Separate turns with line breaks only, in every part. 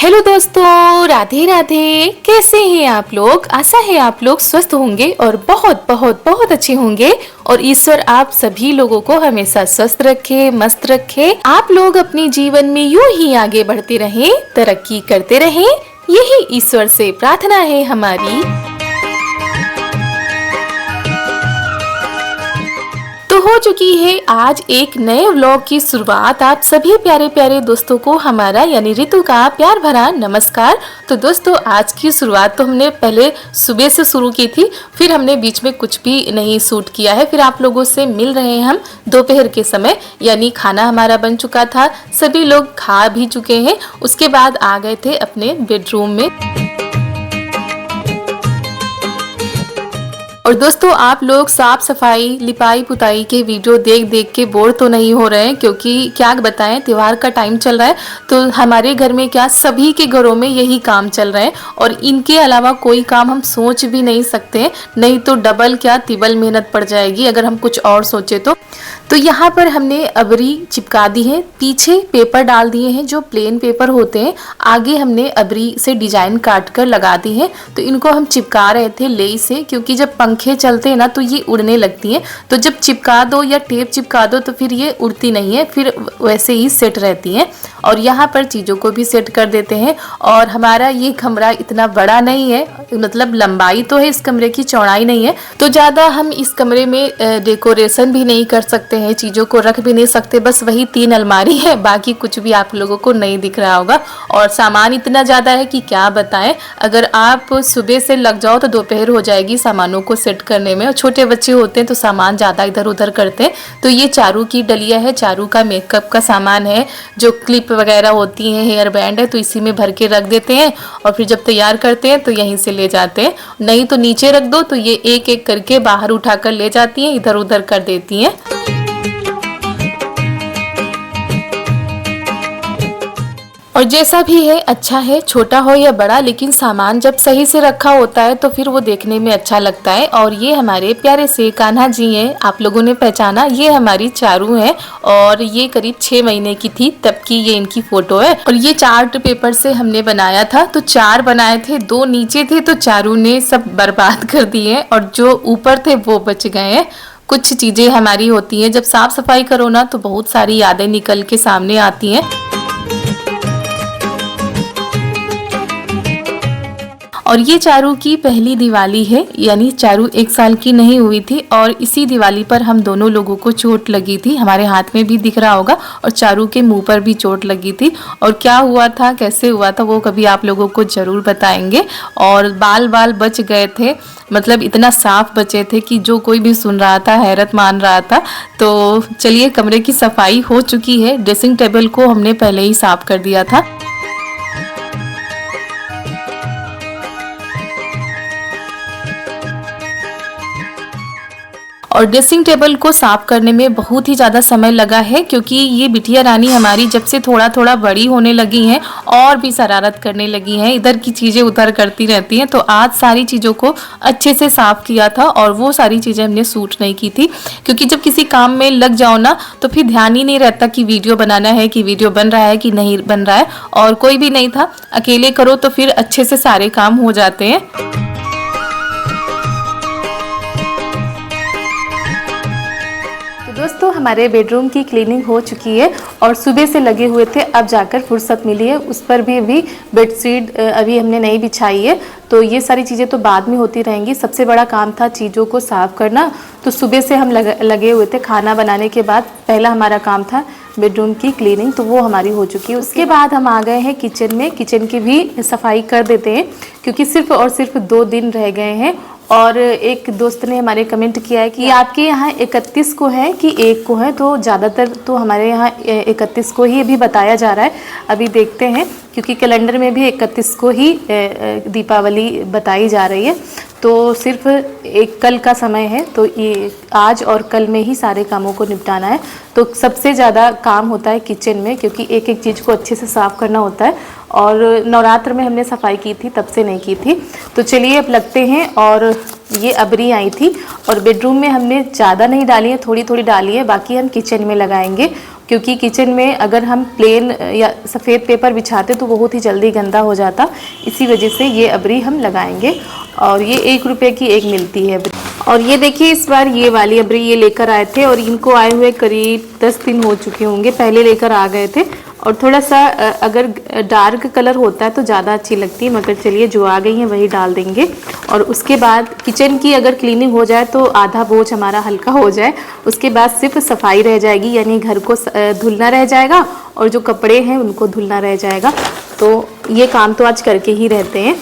Hello दोस्तों, राधे राधे। कैसे हैं आप लोग? आशा है आप लोग स्वस्थ होंगे और बहुत बहुत बहुत अच्छे होंगे। और ईश्वर आप सभी लोगों को हमेशा स्वस्थ रखे, मस्त रखे। आप लोग अपने जीवन में यूं ही आगे बढ़ते रहें, तरक्की करते रहें, यही ईश्वर से प्रार्थना है हमारी। तो हो चुकी है आज एक नए व्लॉग की शुरुआत। आप सभी प्यारे प्यारे दोस्तों को हमारा यानी ऋतु का प्यार भरा नमस्कार। तो दोस्तों, आज की शुरुआत तो हमने पहले सुबह से शुरू की थी, फिर हमने बीच में कुछ भी नहीं शूट किया है। फिर आप लोगों से मिल रहे हैं हम दोपहर के समय, यानी खाना हमारा बन चुका था, सभी लोग खा भी चुके हैं। उसके बाद आ गए थे अपने बेडरूम में। और दोस्तों, आप लोग साफ सफाई लिपाई पुताई के वीडियो देख देख के बोर तो नहीं हो रहे हैं? क्योंकि क्या बताएं, त्योहार का टाइम चल रहा है, तो हमारे घर में क्या सभी के घरों में यही काम चल रहे हैं और इनके अलावा कोई काम हम सोच भी नहीं सकते। नहीं तो डबल क्या तिबल मेहनत पड़ जाएगी अगर हम कुछ और सोचे तो यहाँ पर हमने अबरी चिपका दी है, पीछे पेपर डाल दिए हैं जो प्लेन पेपर होते हैं, आगे हमने अबरी से डिजाइन काट कर लगा दी है। तो इनको हम चिपका रहे थे लेई से, क्योंकि जब पंखे चलते हैं ना तो ये उड़ने लगती हैं। तो जब चिपका दो या टेप चिपका दो तो फिर ये उड़ती नहीं है, फिर वैसे ही सेट रहती हैं। और यहाँ पर चीज़ों को भी सेट कर देते हैं। और हमारा ये कमरा इतना बड़ा नहीं है, मतलब लंबाई तो है, इस कमरे की चौड़ाई नहीं है, तो ज़्यादा हम इस कमरे में डेकोरेशन भी नहीं कर सकते हैं, चीज़ों को रख भी नहीं सकते। बस वही 3 अलमारी है, बाकी कुछ भी आप लोगों को नहीं दिख रहा होगा। और सामान इतना ज़्यादा है कि क्या बताएं, अगर आप सुबह से लग जाओ तो दोपहर हो जाएगी सामानों को सेट करने में। और छोटे बच्चे होते हैं तो सामान ज़्यादा इधर उधर करते हैं। तो ये चारू की डलिया है, चारू का मेकअप का सामान है, जो क्लिप वगैरह होती हैं, हेयर बैंड है, तो इसी में भर के रख देते हैं। और फिर जब तैयार करते हैं तो यहीं से ले जाते हैं, नहीं तो नीचे रख दो तो ये एक एक करके बाहर उठा कर ले जाती हैं, इधर उधर कर देती हैं। और जैसा भी है अच्छा है, छोटा हो या बड़ा, लेकिन सामान जब सही से रखा होता है तो फिर वो देखने में अच्छा लगता है। और ये हमारे प्यारे से कान्हा जी हैं, आप लोगों ने पहचाना, ये हमारी चारू है और ये करीब 6 महीने की थी तब की ये इनकी फोटो है। और ये चार्ट पेपर से हमने बनाया था, तो 4 बनाए थे, 2 नीचे थे तो चारू ने सब बर्बाद कर दिए और जो ऊपर थे वो बच गए हैं। कुछ चीजें हमारी होती हैं, जब साफ सफाई करो ना तो बहुत सारी यादें निकल के सामने आती हैं। और ये चारू की पहली दिवाली है, यानी चारू 1 साल की नहीं हुई थी और इसी दिवाली पर हम दोनों लोगों को चोट लगी थी। हमारे हाथ में भी दिख रहा होगा और चारू के मुंह पर भी चोट लगी थी। और क्या हुआ था, कैसे हुआ था, वो कभी आप लोगों को जरूर बताएंगे। और बाल बाल बच गए थे, मतलब इतना साफ बचे थे कि जो कोई भी सुन रहा था हैरत मान रहा था। तो चलिए, कमरे की सफाई हो चुकी है, ड्रेसिंग टेबल को हमने पहले ही साफ कर दिया था। और ड्रेसिंग टेबल को साफ करने में बहुत ही ज़्यादा समय लगा है, क्योंकि ये बिटिया रानी हमारी जब से थोड़ा थोड़ा बड़ी होने लगी हैं और भी शरारत करने लगी हैं, इधर की चीज़ें उधर करती रहती हैं। तो आज सारी चीज़ों को अच्छे से साफ किया था और वो सारी चीज़ें हमने शूट नहीं की थी, क्योंकि जब किसी काम में लग जाओ ना तो फिर ध्यान ही नहीं रहता कि वीडियो बनाना है, कि वीडियो बन रहा है कि नहीं बन रहा है। और कोई भी नहीं था, अकेले करो तो फिर अच्छे से सारे काम हो जाते हैं। दोस्तों, हमारे बेडरूम की क्लीनिंग हो चुकी है और सुबह से लगे हुए थे, अब जाकर फुर्सत मिली है। उस पर भी अभी बेडशीट अभी हमने नहीं बिछाई है, तो ये सारी चीज़ें तो बाद में होती रहेंगी। सबसे बड़ा काम था चीज़ों को साफ़ करना, तो सुबह से हम लगे हुए थे। खाना बनाने के बाद पहला हमारा काम था बेडरूम की क्लीनिंग, तो वो हमारी हो चुकी है। उसके बाद हम आ गए हैं किचन में, किचन की भी सफाई कर देते हैं, क्योंकि सिर्फ और सिर्फ 2 दिन रह गए हैं। और एक दोस्त ने हमारे कमेंट किया है कि आपके यहाँ 31 को है कि 1 को है, तो ज़्यादातर तो हमारे यहाँ 31 को ही अभी बताया जा रहा है। अभी देखते हैं, क्योंकि कैलेंडर में भी 31 को ही दीपावली बताई जा रही है। तो सिर्फ एक कल का समय है, तो ये आज और कल में ही सारे कामों को निपटाना है। तो सबसे ज़्यादा काम होता है किचन में, क्योंकि एक एक चीज़ को अच्छे से साफ़ करना होता है। और नवरात्र में हमने सफाई की थी, तब से नहीं की थी। तो चलिए अब लगते हैं। और ये अबरी आई थी और बेडरूम में हमने ज़्यादा नहीं डाली है, थोड़ी थोड़ी डाली है, बाकी हम किचन में लगाएंगे। क्योंकि किचन में अगर हम प्लेन या सफ़ेद पेपर बिछाते तो बहुत ही जल्दी गंदा हो जाता। इसी वजह से ये अबरी हम लगाएंगे और ये 1 रुपये की एक मिलती है अबरी। और ये देखिए इस बार ये वाली अबरी ये लेकर आए थे और इनको आए हुए करीब 10 दिन हो चुके होंगे, पहले लेकर आ गए थे। और थोड़ा सा अगर डार्क कलर होता है तो ज़्यादा अच्छी लगती है, मगर चलिए जो आ गई हैं वही डाल देंगे। और उसके बाद किचन की अगर क्लीनिंग हो जाए तो आधा बोझ हमारा हल्का हो जाए, उसके बाद सिर्फ सफाई रह जाएगी, यानी घर को धुलना रह जाएगा और जो कपड़े हैं उनको धुलना रह जाएगा। तो ये काम तो आज करके ही रहते हैं।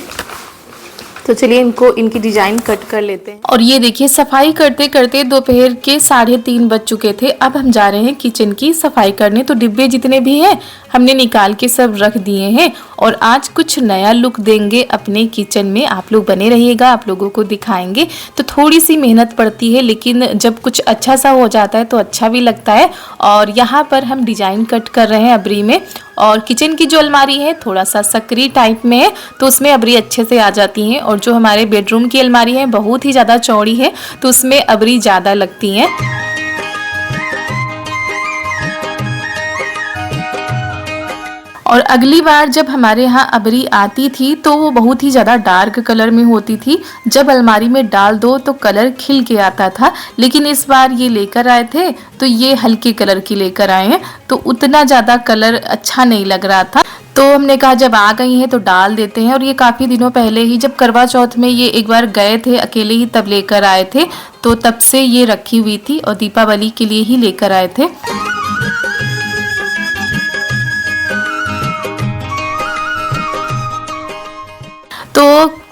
तो चलिए इनकी डिजाइन कट कर लेते हैं। और ये देखिए सफाई करते करते दोपहर के 3:30 बज चुके थे। अब हम जा रहे हैं किचन की सफाई करने। तो डिब्बे जितने भी हैं हमने निकाल के सब रख दिए हैं और आज कुछ नया लुक देंगे अपने किचन में। आप लोग बने रहिएगा, आप लोगों को दिखाएंगे। तो थोड़ी सी मेहनत पड़ती है, लेकिन जब कुछ अच्छा सा हो जाता है तो अच्छा भी लगता है। और यहाँ पर हम डिजाइन कट कर रहे हैं अबरी में। और किचन की जो अलमारी है थोड़ा सा सकरी टाइप में है, तो उसमें अबरी अच्छे से आ जाती हैं। और जो हमारे बेडरूम की अलमारी है बहुत ही ज़्यादा चौड़ी है, तो उसमें अबरी ज़्यादा लगती हैं। और अगली बार जब हमारे यहाँ अबरी आती थी तो वो बहुत ही ज़्यादा डार्क कलर में होती थी, जब अलमारी में डाल दो तो कलर खिल के आता था। लेकिन इस बार ये लेकर आए थे तो ये हल्के कलर की लेकर आए हैं, तो उतना ज़्यादा कलर अच्छा नहीं लग रहा था। तो हमने कहा जब आ गई हैं तो डाल देते हैं। और ये काफ़ी दिनों पहले ही जब करवा चौथ में ये एक बार गए थे अकेले ही, तब लेकर आए थे, तो तब से ये रखी हुई थी और दीपावली के लिए ही लेकर आए थे। तो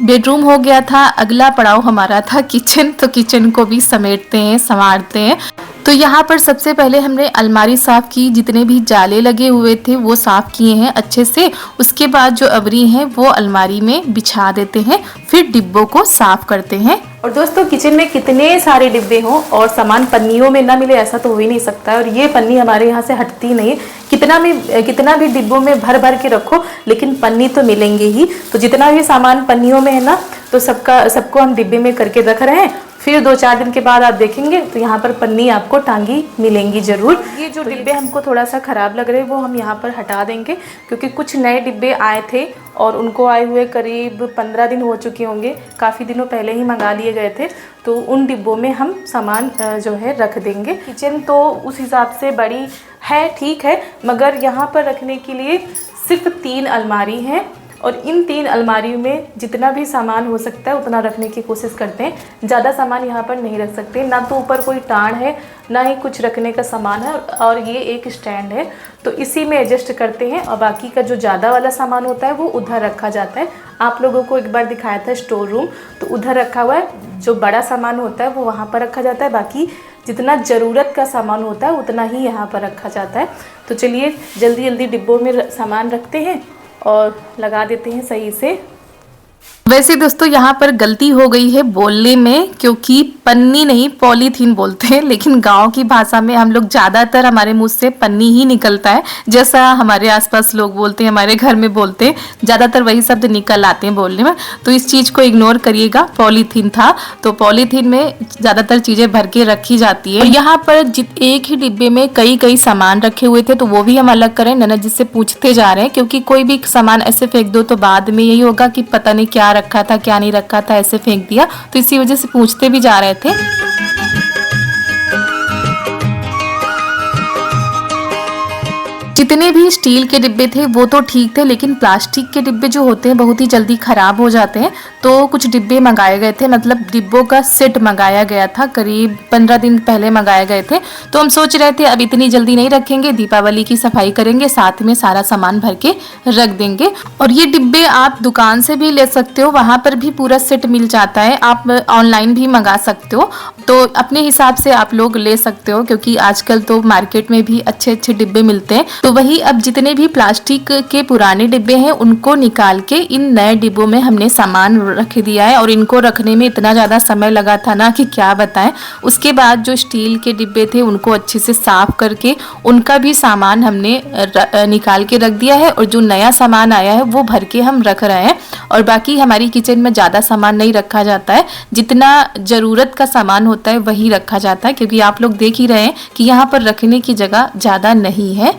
बेडरूम हो गया था, अगला पड़ाव हमारा था किचन। तो किचन को भी समेटते हैं, संवारते हैं। तो यहाँ पर सबसे पहले हमने अलमारी साफ़ की, जितने भी जाले लगे हुए थे वो साफ़ किए हैं अच्छे से। उसके बाद जो अबरी हैं वो अलमारी में बिछा देते हैं, फिर डिब्बों को साफ़ करते हैं। और दोस्तों किचन में कितने सारे डिब्बे हों और सामान पन्नियों में ना मिले ऐसा तो हो ही नहीं सकता है। और ये पन्नी हमारे यहाँ से हटती नहीं है, कितना भी डिब्बों में भर भर के रखो लेकिन पन्नी तो मिलेंगे ही। तो जितना भी सामान पन्नियों में है ना, तो सबको हम डिब्बे में करके रख रहे हैं। फिर 2-4 दिन के बाद आप देखेंगे तो यहाँ पर पन्नी आपको टांगी मिलेंगी ज़रूर। ये जो डिब्बे हमको थोड़ा सा ख़राब लग रहे हैं वो हम यहाँ पर हटा देंगे, क्योंकि कुछ नए डिब्बे आए थे और उनको आए हुए करीब 15 दिन हो चुके होंगे, काफ़ी दिनों पहले ही मंगा लिए गए थे। तो उन डिब्बों में हम सामान जो है रख देंगे। किचन तो उस हिसाब से बड़ी है, ठीक है, मगर यहाँ पर रखने के लिए सिर्फ 3 अलमारी हैं और इन 3 अलमारियों में जितना भी सामान हो सकता है उतना रखने की कोशिश करते हैं। ज़्यादा सामान यहाँ पर नहीं रख सकते, ना तो ऊपर कोई टाण है ना ही कुछ रखने का सामान है, और ये एक स्टैंड है तो इसी में एडजस्ट करते हैं। और बाकी का जो ज़्यादा वाला सामान होता है वो उधर रखा जाता है। आप लोगों को एक बार दिखाया था स्टोर रूम, तो उधर रखा हुआ है। जो बड़ा सामान होता है वो वहाँ पर रखा जाता है, बाकी जितना ज़रूरत का सामान होता है उतना ही यहाँ पर रखा जाता है। तो चलिए जल्दी जल्दी डिब्बों में सामान रखते हैं और लगा देते हैं सही से। वैसे दोस्तों यहाँ पर गलती हो गई है बोलने में, क्योंकि पन्नी नहीं पॉलीथीन बोलते हैं, लेकिन गांव की भाषा में हम लोग ज़्यादातर हमारे मुंह से पन्नी ही निकलता है। जैसा हमारे आसपास लोग बोलते हैं, हमारे घर में बोलते हैं, ज़्यादातर वही शब्द निकल आते हैं बोलने में। तो इस चीज़ को इग्नोर करिएगा, पॉलीथीन था। तो पॉलीथीन में ज़्यादातर चीज़ें भर के रखी जाती है। यहाँ पर एक ही डिब्बे में कई सामान रखे हुए थे, तो वो भी हम अलग करें। ननद जी से पूछते जा रहे हैं, क्योंकि कोई भी सामान ऐसे फेंक दो तो बाद में यही होगा कि पता नहीं क्या रखा था क्या नहीं रखा था, ऐसे फेंक दिया। तो इसी वजह से पूछते भी जा रहे थे। जितने भी स्टील के डिब्बे थे वो तो ठीक थे, लेकिन प्लास्टिक के डिब्बे जो होते हैं बहुत ही जल्दी ख़राब हो जाते हैं। तो कुछ डिब्बे मंगाए गए थे, मतलब डिब्बों का सेट मंगाया गया था, करीब 15 दिन पहले मंगाए गए थे। तो हम सोच रहे थे अब इतनी जल्दी नहीं रखेंगे, दीपावली की सफाई करेंगे, साथ में सारा सामान भर के रख देंगे। और ये डिब्बे आप दुकान से भी ले सकते हो, वहाँ पर भी पूरा सेट मिल जाता है। आप ऑनलाइन भी मंगा सकते हो, तो अपने हिसाब से आप लोग ले सकते हो, क्योंकि आजकल तो मार्केट में भी अच्छे अच्छे डिब्बे मिलते हैं। तो वही अब जितने भी प्लास्टिक के पुराने डिब्बे हैं उनको निकाल के इन नए डिब्बों में हमने सामान रख दिया है। और इनको रखने में इतना ज़्यादा समय लगा था ना कि क्या बताएं। उसके बाद जो स्टील के डिब्बे थे उनको अच्छे से साफ करके उनका भी सामान हमने निकाल के रख दिया है, और जो नया सामान आया है वो भर के हम रख रहे हैं। और बाकी हमारी किचन में ज़्यादा सामान नहीं रखा जाता है, जितना ज़रूरत का सामान होता होता है वही रखा जाता है, क्योंकि आप लोग देख ही रहे हैं कि यहाँ पर रखने की जगह ज़्यादा नहीं है।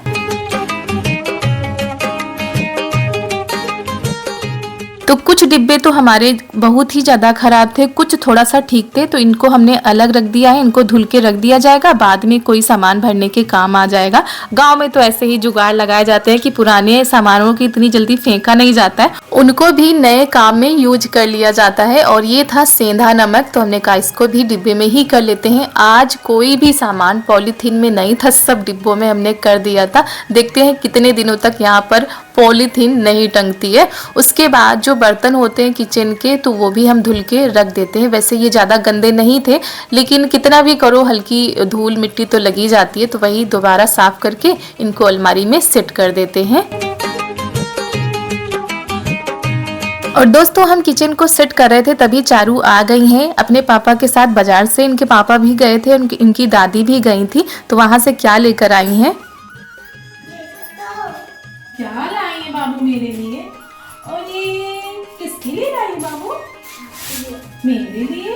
तो कुछ डिब्बे तो हमारे बहुत ही ज़्यादा ख़राब थे, कुछ थोड़ा सा ठीक थे, तो इनको हमने अलग रख दिया है। इनको धुल के रख दिया जाएगा, बाद में कोई सामान भरने के काम आ जाएगा। गांव में तो ऐसे ही जुगाड़ लगाए जाते हैं कि पुराने सामानों की इतनी जल्दी फेंका नहीं जाता है, उनको भी नए काम में यूज कर लिया जाता है। और ये था सेंधा नमक, तो हमने कहा इसको भी डिब्बे में ही कर लेते हैं। आज कोई भी सामान पॉलीथीन में नहीं था, सब डिब्बों में हमने कर दिया था। देखते हैं कितने दिनों तक यहाँ पर पॉलीथीन नहीं टंगती है। उसके बाद जो बर्तन होते हैं किचन के, तो वो भी हम धुल के रख देते हैं। वैसे ये ज़्यादा गंदे नहीं थे, लेकिन कितना भी करो हल्की धूल मिट्टी तो लगी जाती है, तो वही दोबारा साफ करके इनको अलमारी में सेट कर देते हैं। और दोस्तों हम किचन को सेट कर रहे थे, तभी चारू आ गई हैं अपने पापा के साथ बाजार से। इनके पापा भी गए थे, इनकी दादी भी गई थी, तो वहाँ से क्या लेकर आई हैं?
क्या लाई है बाबू मेरे लिए? और ये किसके लिए लाई है बाबू? मेरे लिए।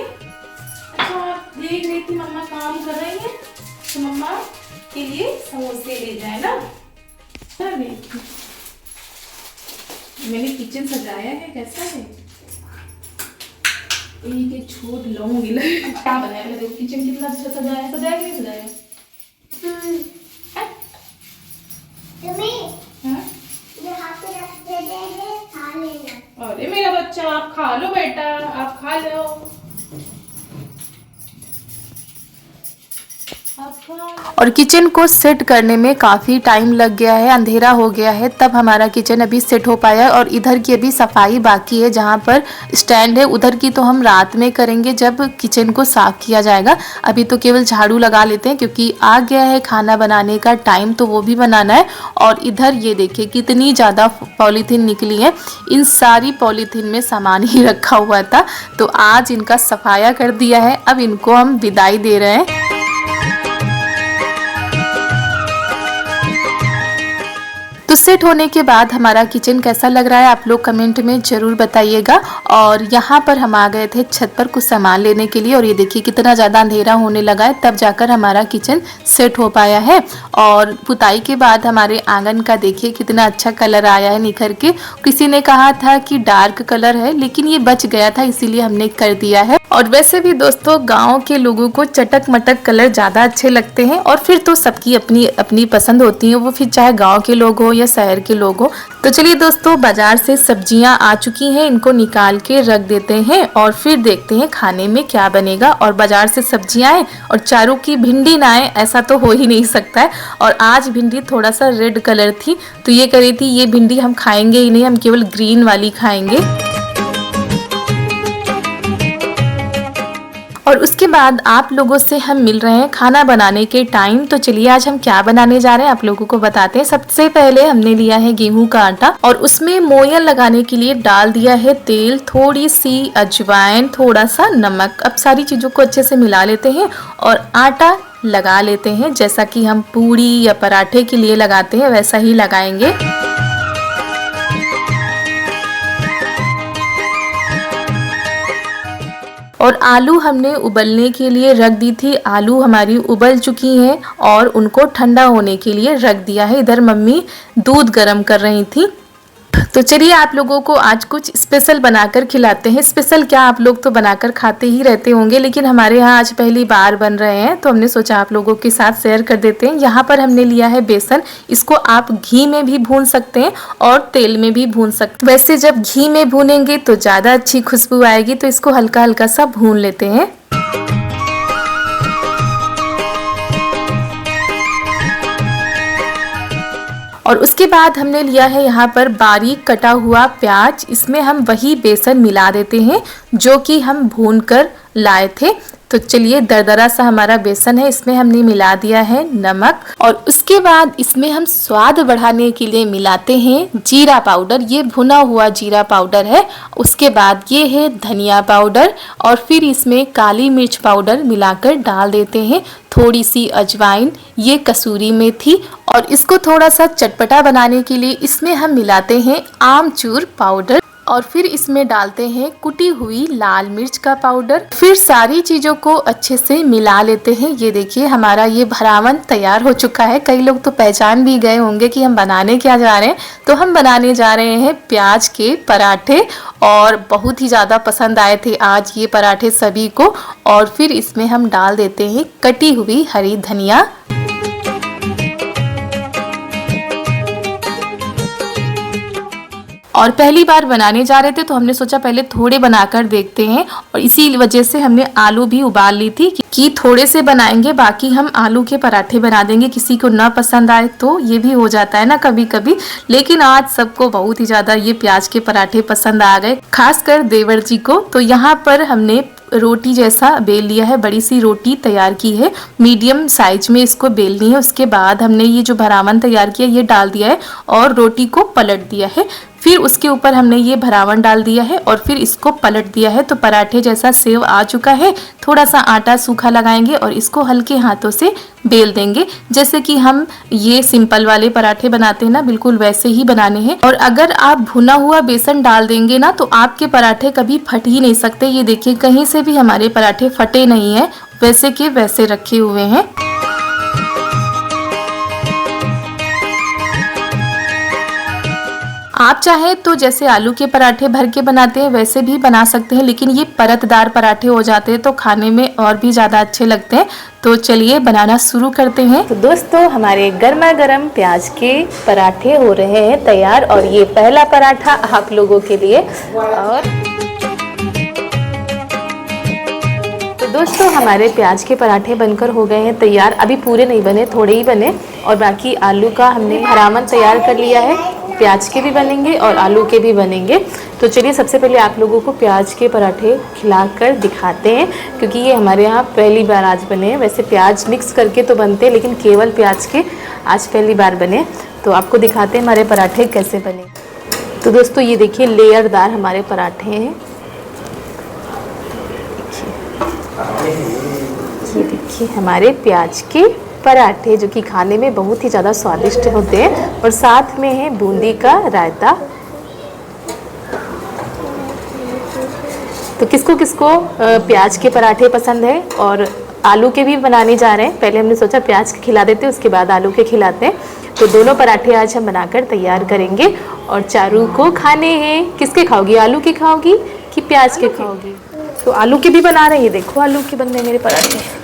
अच्छा, देख रही थी मम्मा काम कर रही है, तो मम्मा के लिए समोसे ले जाए ना। मैंने किचन सजाया है, कैसा है? एक छोट लौंग क्या बनाया? देखो किचन कितना अच्छा सजाया। सजाया कि नहीं सजाया? अरे मेरा बच्चा, आप खा लो बेटा, आप खा लो।
और किचन को सेट करने में काफ़ी टाइम लग गया है, अंधेरा हो गया है, तब हमारा किचन अभी सेट हो पाया। और इधर की अभी सफाई बाकी है, जहाँ पर स्टैंड है उधर की तो हम रात में करेंगे जब किचन को साफ किया जाएगा। अभी तो केवल झाड़ू लगा लेते हैं, क्योंकि आ गया है खाना बनाने का टाइम, तो वो भी बनाना है। और इधर ये देखिए कितनी ज़्यादा पॉलीथीन निकली है। इन सारी पॉलीथीन में सामान ही रखा हुआ था, तो आज इनका सफाया कर दिया है। अब इनको हम विदाई दे रहे हैं। तो सेट होने के बाद हमारा किचन कैसा लग रहा है आप लोग कमेंट में ज़रूर बताइएगा। और यहाँ पर हम आ गए थे छत पर कुछ सामान लेने के लिए, और ये देखिए कितना ज़्यादा अंधेरा होने लगा है, तब जाकर हमारा किचन सेट हो पाया है। और पुताई के बाद हमारे आंगन का देखिए कितना अच्छा कलर आया है निखर के। किसी ने कहा था कि डार्क कलर है, लेकिन ये बच गया था, इसीलिए हमने कर दिया है। और वैसे भी दोस्तों गाँव के लोगों को चटक मटक कलर ज़्यादा अच्छे लगते हैं, और फिर तो सबकी अपनी अपनी पसंद होती है, वो फिर चाहे गाँव के लोग हो या शहर के लोग हो। तो चलिए दोस्तों, बाजार से सब्जियां आ चुकी हैं, इनको निकाल के रख देते हैं और फिर देखते हैं खाने में क्या बनेगा। और बाजार से सब्जियां आए और चारू की भिंडी ना आए, ऐसा तो हो ही नहीं सकता है। और आज भिंडी थोड़ा सा रेड कलर थी, तो ये कह रही थी ये भिंडी हम खाएंगे ही नहीं, हम केवल ग्रीन वाली खाएंगे। और उसके बाद आप लोगों से हम मिल रहे हैं खाना बनाने के टाइम। तो चलिए आज हम क्या बनाने जा रहे हैं आप लोगों को बताते हैं। सबसे पहले हमने लिया है गेहूं का आटा, और उसमें मोयन लगाने के लिए डाल दिया है तेल, थोड़ी सी अजवाइन, थोड़ा सा नमक। अब सारी चीज़ों को अच्छे से मिला लेते हैं और आटा लगा लेते हैं, जैसा कि हम पूड़ी या पराठे के लिए लगाते हैं वैसा ही लगाएंगे। और आलू हमने उबलने के लिए रख दी थी, आलू हमारी उबल चुकी हैं और उनको ठंडा होने के लिए रख दिया है। इधर मम्मी दूध गर्म कर रही थी। तो चलिए आप लोगों को आज कुछ स्पेशल बनाकर खिलाते हैं। स्पेशल क्या, आप लोग तो बनाकर खाते ही रहते होंगे, लेकिन हमारे यहाँ आज पहली बार बन रहे हैं, तो हमने सोचा आप लोगों के साथ शेयर कर देते हैं। यहाँ पर हमने लिया है बेसन, इसको आप घी में भी भून सकते हैं और तेल में भी भून सकते हैं। वैसे जब घी में भूनेंगे तो ज़्यादा अच्छी खुशबू आएगी, तो इसको हल्का हल्का सा भून लेते हैं। और उसके बाद हमने लिया है यहाँ पर बारीक कटा हुआ प्याज, इसमें हम वही बेसन मिला देते हैं जो कि हम भून कर लाए थे। तो चलिए दरदरा सा हमारा बेसन है, इसमें हमने मिला दिया है नमक, और उसके बाद इसमें हम स्वाद बढ़ाने के लिए मिलाते हैं जीरा पाउडर। ये भुना हुआ जीरा पाउडर है। उसके बाद ये है धनिया पाउडर, और फिर इसमें काली मिर्च पाउडर मिलाकर डाल देते हैं, थोड़ी सी अजवाइन, ये कसूरी मेथी, और इसको थोड़ा सा चटपटा बनाने के लिए इसमें हम मिलाते हैं आमचूर पाउडर। और फिर इसमें डालते हैं कुटी हुई लाल मिर्च का पाउडर। फिर सारी चीज़ों को अच्छे से मिला लेते हैं। ये देखिए हमारा ये भरावन तैयार हो चुका है। कई लोग तो पहचान भी गए होंगे कि हम बनाने क्या जा रहे हैं। तो हम बनाने जा रहे हैं प्याज के पराठे, और बहुत ही ज़्यादा पसंद आए थे आज ये पराठे सभी को। और फिर इसमें हम डाल देते हैं कटी हुई हरी धनिया। और पहली बार बनाने जा रहे थे तो हमने सोचा पहले थोड़े बनाकर देखते हैं, और इसी वजह से हमने आलू भी उबाल ली थी कि थोड़े से बनाएंगे, बाकी हम आलू के पराठे बना देंगे। किसी को ना पसंद आए तो ये भी हो जाता है ना कभी कभी। लेकिन आज सबको बहुत ही ज़्यादा ये प्याज के पराठे पसंद आ गए, खासकर देवर जी को। तो यहाँ पर हमने रोटी जैसा बेल लिया है, बड़ी सी रोटी तैयार की है, मीडियम साइज में इसको बेलनी है। उसके बाद हमने ये जो भरावन तैयार किया ये डाल दिया है और रोटी को पलट दिया है। फिर उसके ऊपर हमने ये भरावन डाल दिया है और फिर इसको पलट दिया है। तो पराठे जैसा सेव आ चुका है। थोड़ा सा आटा सूखा लगाएंगे और इसको हल्के हाथों से बेल देंगे, जैसे कि हम ये सिंपल वाले पराठे बनाते हैं ना, बिल्कुल वैसे ही बनाने हैं। और अगर आप भुना हुआ बेसन डाल देंगे ना तो आपके पराठे कभी फट ही नहीं सकते। ये देखिए कहीं से भी हमारे पराठे फटे नहीं है, वैसे के वैसे रखे हुए हैं। आप चाहे तो जैसे आलू के पराठे भर के बनाते हैं वैसे भी बना सकते हैं, लेकिन ये परतदार पराठे हो जाते हैं तो खाने में और भी ज़्यादा अच्छे लगते हैं। तो चलिए बनाना शुरू करते हैं। तो दोस्तों हमारे गर्मा गर्म प्याज के पराठे हो रहे हैं तैयार, और ये पहला पराठा आप लोगों के लिए। और तो दोस्तों हमारे प्याज के पराठे बनकर हो गए हैं तैयार। अभी पूरे नहीं बने, थोड़े ही बने, और बाकी आलू का हमने भरावन तैयार कर लिया है। प्याज के भी बनेंगे और आलू के भी बनेंगे। तो चलिए सबसे पहले आप लोगों को प्याज के पराठे खिलाकर दिखाते हैं, क्योंकि ये हमारे यहाँ पहली बार आज बने हैं। वैसे प्याज मिक्स करके तो बनते हैं, लेकिन केवल प्याज के आज पहली बार बने। तो आपको दिखाते हैं हमारे पराठे कैसे बने। तो दोस्तों ये देखिए लेयरदार हमारे पराठे हैं। ये देखिए हमारे प्याज के पराठे जो कि खाने में बहुत ही ज़्यादा स्वादिष्ट होते हैं, और साथ में है बूंदी का रायता। तो किसको किसको प्याज के पराठे पसंद है, और आलू के भी बनाने जा रहे हैं। पहले हमने सोचा प्याज के खिला देते, उसके बाद आलू के खिलाते हैं। तो दोनों पराठे आज हम बनाकर तैयार करेंगे, और चारू को खाने हैं। किसके खाओगी, आलू के खाओगी कि प्याज के खाओगी? तो आलू के भी बना रहे हैं, देखो आलू के बन रहे मेरे पराठे।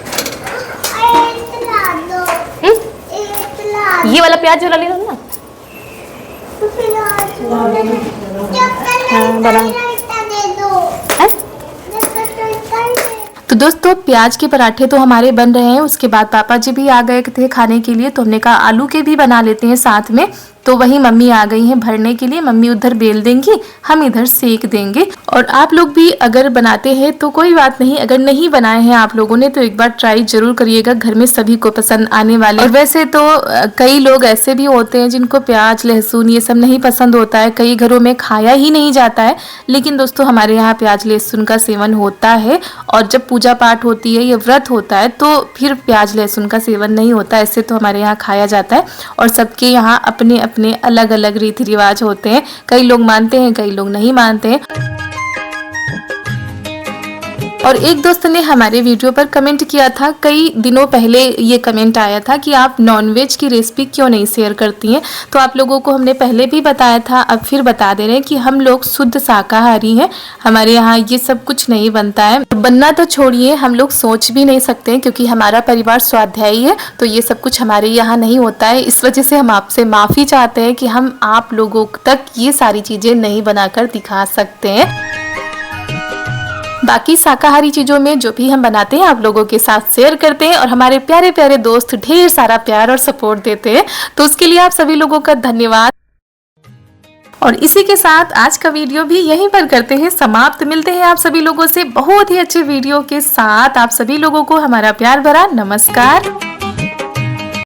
ये वाला प्याज वाला ले लो ना। हाँ बना। तो दोस्तों प्याज के पराठे तो हमारे बन रहे हैं। उसके बाद पापा जी भी आ गए थे खाने के लिए, तो हमने कहा आलू के भी बना लेते हैं साथ में। तो वही मम्मी आ गई हैं भरने के लिए। मम्मी उधर बेल देंगी, हम इधर सेक देंगे। और आप लोग भी अगर बनाते हैं तो कोई बात नहीं, अगर नहीं बनाए हैं आप लोगों ने तो एक बार ट्राई जरूर करिएगा, घर में सभी को पसंद आने वाले। और वैसे तो कई लोग ऐसे भी होते हैं जिनको प्याज लहसुन ये सब नहीं पसंद होता है, कई घरों में खाया ही नहीं जाता है। लेकिन दोस्तों हमारे यहाँ प्याज लहसुन का सेवन होता है, और जब पूजा पाठ होती है या व्रत होता है तो फिर प्याज लहसुन का सेवन नहीं होता। ऐसे तो हमारे यहाँ खाया जाता है, और सबके यहाँ अपने अपने अलग अलग रीति रिवाज होते हैं। कई लोग मानते हैं, कई लोग नहीं मानते हैं। और एक दोस्त ने हमारे वीडियो पर कमेंट किया था, कई दिनों पहले ये कमेंट आया था कि आप नॉनवेज की रेसिपी क्यों नहीं शेयर करती हैं। तो आप लोगों को हमने पहले भी बताया था, अब फिर बता दे रहे हैं कि हम लोग शुद्ध शाकाहारी हैं। हमारे यहाँ ये सब कुछ नहीं बनता है, बनना तो छोड़िए हम लोग सोच भी नहीं सकते हैं, क्योंकि हमारा परिवार स्वाध्यायी है। तो ये सब कुछ हमारे यहाँ नहीं होता है। इस वजह से हम आपसे माफ़ी चाहते हैं कि हम आप लोगों तक ये सारी चीज़ें नहीं बनाकर दिखा सकते हैं। बाकी शाकाहारी चीज़ों में जो भी हम बनाते हैं आप लोगों के साथ शेयर करते हैं, और हमारे प्यारे प्यारे दोस्त ढेर सारा प्यार और सपोर्ट देते हैं। तो उसके लिए आप सभी लोगों का धन्यवाद। और इसी के साथ आज का वीडियो भी यहीं पर करते हैं समाप्त। मिलते हैं आप सभी लोगों से बहुत ही अच्छे वीडियो के साथ। आप सभी लोगों को हमारा प्यार भरा नमस्कार।